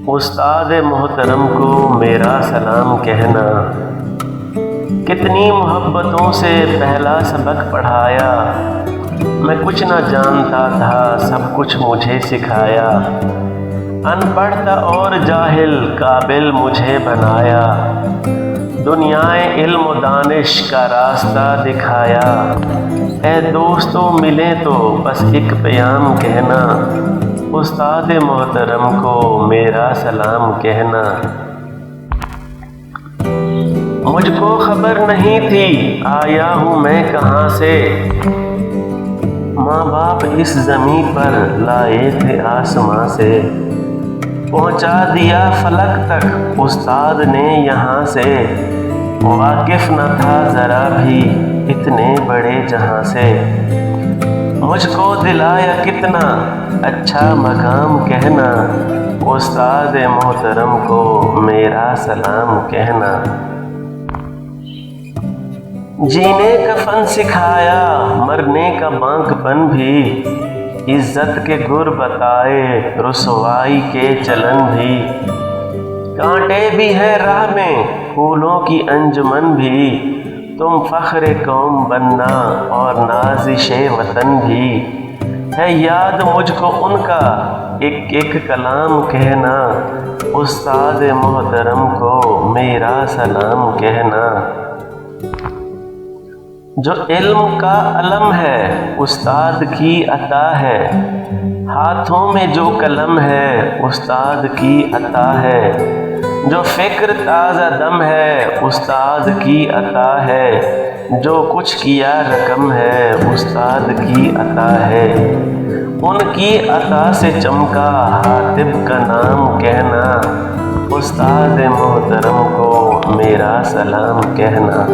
استاد محترم کو میرا سلام کہنا، کتنی محبتوں سے پہلا سبق پڑھایا، میں کچھ نہ جانتا تھا سب کچھ مجھے سکھایا، ان پڑھ تھا اور جاہل قابل مجھے بنایا، دنیائے علم و دانش کا راستہ دکھایا، اے دوستوں ملیں تو بس ایک پیام کہنا، استاد محترم کو میرا سلام کہنا۔ مجھ کو خبر نہیں تھی آیا ہوں میں کہاں سے، ماں باپ اس زمیں پر لائے تھے آسماں سے، پہنچا دیا فلک تک استاد نے یہاں سے، واقف نہ تھا ذرا بھی اتنے بڑے جہاں سے، مجھ کو دلایا کتنا اچھا مقام کہنا، استاد محترم کو میرا سلام کہنا۔ جینے کا فن سکھایا مرنے کا بانک پن بھی، عزت کے گر بتائے رسوائی کے چلن بھی، کانٹے بھی ہے راہ میں پھولوں کی انجمن بھی، تم فخر قوم بننا اور نازش وطن بھی، ہے یاد مجھ کو ان کا ایک ایک کلام کہنا، استاد محترم کو میرا سلام کہنا۔ جو علم کا علم ہے استاد کی عطا ہے، ہاتھوں میں جو قلم ہے استاد کی عطا ہے، جو فکر تازہ دم ہے استاد کی عطا ہے، جو کچھ کیا رقم ہے استاد کی عطا ہے، ان کی عطا سے چمکا حاتب کا نام کہنا، استاد محترم کو میرا سلام کہنا۔